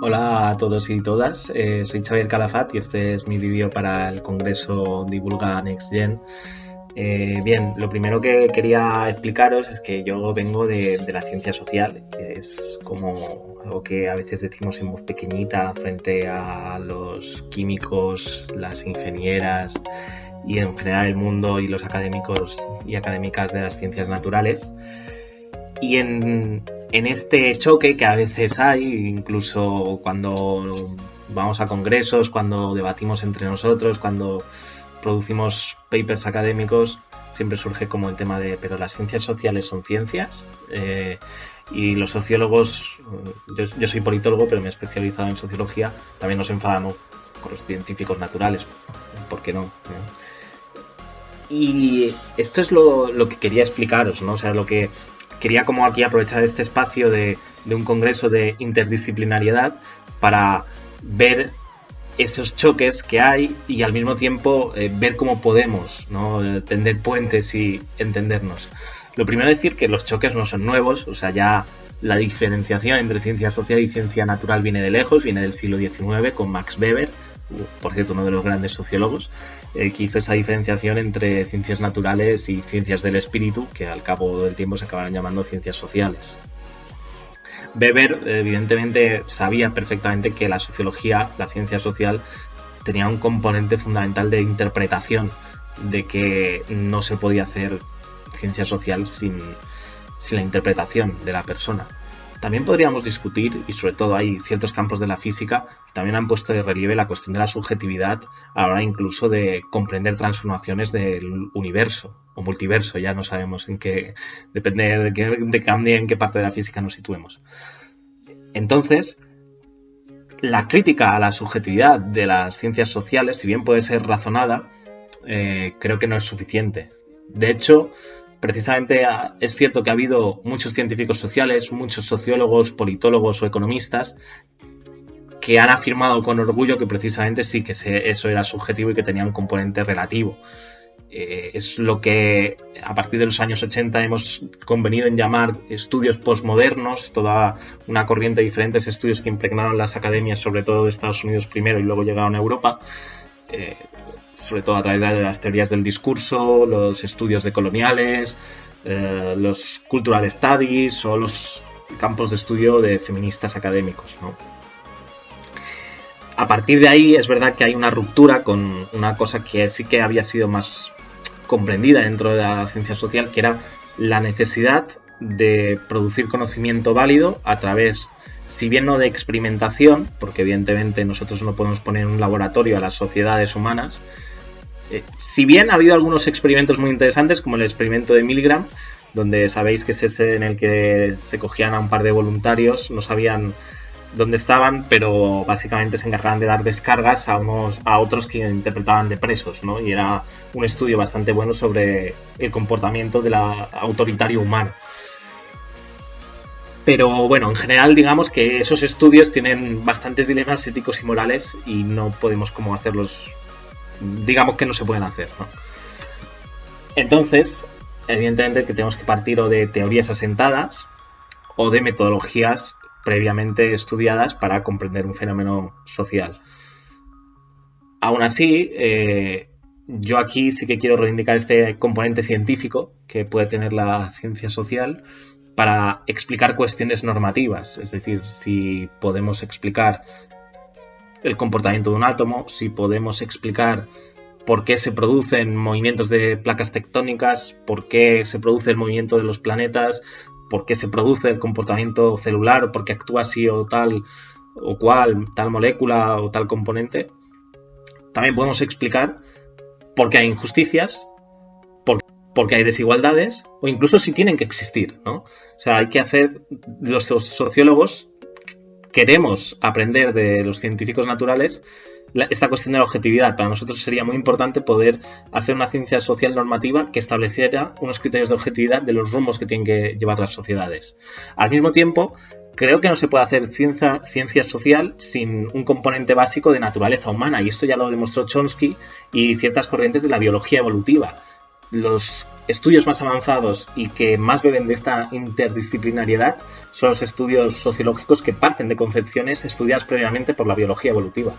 Hola a todos y todas, soy Xavier Calafat y este es mi vídeo para el Congreso Divulga NextGen. Bien, lo primero que quería explicaros es que yo vengo de la ciencia social, que es como algo que a veces decimos en voz pequeñita frente a los químicos, las ingenieras y en general el mundo y los académicos y académicas de las ciencias naturales. Y en este choque que a veces hay, incluso cuando vamos a congresos, cuando debatimos entre nosotros, cuando producimos papers académicos, siempre surge como el tema de, pero las ciencias sociales son ciencias, y los sociólogos, yo soy politólogo, pero me he especializado en sociología, también nos enfadamos con los científicos naturales, ¿por qué no? Y esto es lo que quería explicaros, ¿no? O sea, lo que quería como aquí aprovechar este espacio de un congreso de interdisciplinariedad para ver esos choques que hay y al mismo tiempo ver cómo podemos, ¿no? Tender puentes y entendernos. Lo primero es decir que los choques no son nuevos, o sea, ya la diferenciación entre ciencia social y ciencia natural viene de lejos, viene del siglo XIX con Max Weber, por cierto uno de los grandes sociólogos, que hizo esa diferenciación entre ciencias naturales y ciencias del espíritu, que al cabo del tiempo se acabaron llamando ciencias sociales. Weber evidentemente sabía perfectamente que la sociología, la ciencia social, tenía un componente fundamental de interpretación, de que no se podía hacer ciencia social sin la interpretación de la persona. También podríamos discutir, y sobre todo hay ciertos campos de la física que también han puesto de relieve la cuestión de la subjetividad a la hora incluso de comprender transformaciones del universo o multiverso, ya no sabemos en qué, depende de en qué parte de la física nos situemos. Entonces, la crítica a la subjetividad de las ciencias sociales, si bien puede ser razonada, creo que no es suficiente. De hecho, precisamente es cierto que ha habido muchos científicos sociales, muchos sociólogos, politólogos o economistas que han afirmado con orgullo que precisamente sí que eso era subjetivo y que tenía un componente relativo. Es lo que a partir de los años 80 hemos convenido en llamar estudios postmodernos, toda una corriente de diferentes estudios que impregnaron las academias, sobre todo de Estados Unidos primero y luego llegaron a Europa, sobre todo a través de las teorías del discurso, los estudios decoloniales, los cultural studies o los campos de estudio de feministas académicos, ¿no? A partir de ahí es verdad que hay una ruptura con una cosa que sí que había sido más comprendida dentro de la ciencia social, que era la necesidad de producir conocimiento válido a través, si bien no de experimentación, porque evidentemente nosotros no podemos poner en un laboratorio a las sociedades humanas, si bien ha habido algunos experimentos muy interesantes, como el experimento de Milgram, donde sabéis que es ese en el que se cogían a un par de voluntarios, no sabían dónde estaban, pero básicamente se encargaban de dar descargas a otros que interpretaban de presos, ¿no? Y era un estudio bastante bueno sobre el comportamiento del autoritario humano. Pero bueno, en general digamos que esos estudios tienen bastantes dilemas éticos y morales y no podemos como hacerlos, digamos que no se pueden hacer, ¿no? Entonces, evidentemente que tenemos que partir o de teorías asentadas o de metodologías previamente estudiadas para comprender un fenómeno social. Aún así, yo aquí sí que quiero reivindicar este componente científico que puede tener la ciencia social para explicar cuestiones normativas, es decir, si podemos explicar el comportamiento de un átomo, si podemos explicar por qué se producen movimientos de placas tectónicas, por qué se produce el movimiento de los planetas, por qué se produce el comportamiento celular, o por qué actúa así o tal o cual, tal molécula o tal componente. También podemos explicar por qué hay injusticias, por qué hay desigualdades, o incluso si tienen que existir, ¿no? O sea, hay que hacer, los sociólogos queremos aprender de los científicos naturales esta cuestión de la objetividad. Para nosotros sería muy importante poder hacer una ciencia social normativa que estableciera unos criterios de objetividad de los rumbos que tienen que llevar las sociedades. Al mismo tiempo, creo que no se puede hacer ciencia social sin un componente básico de naturaleza humana, y esto ya lo demostró Chomsky y ciertas corrientes de la biología evolutiva. los estudios más avanzados y que más beben de esta interdisciplinariedad son los estudios sociológicos que parten de concepciones estudiadas previamente por la biología evolutiva.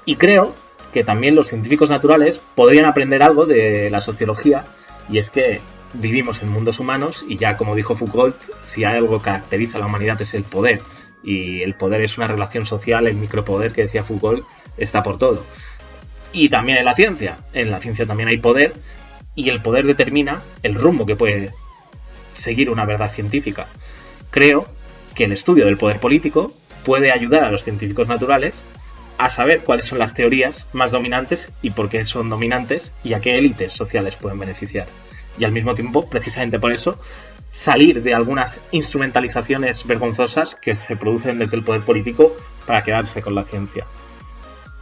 Y creo que también los científicos naturales podrían aprender algo de la sociología, y es que vivimos en mundos humanos y ya como dijo Foucault, si hay algo que caracteriza a la humanidad es el poder, y el poder es una relación social, el micropoder que decía Foucault está por todo. Y también en la ciencia también hay poder, y el poder determina el rumbo que puede seguir una verdad científica. Creo que el estudio del poder político puede ayudar a los científicos naturales a saber cuáles son las teorías más dominantes y por qué son dominantes y a qué élites sociales pueden beneficiar. Y al mismo tiempo, precisamente por eso, salir de algunas instrumentalizaciones vergonzosas que se producen desde el poder político para quedarse con la ciencia.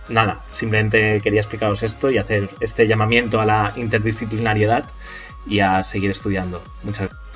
Nada, simplemente quería explicaros esto y hacer este llamamiento a la interdisciplinariedad y a seguir estudiando. Muchas gracias.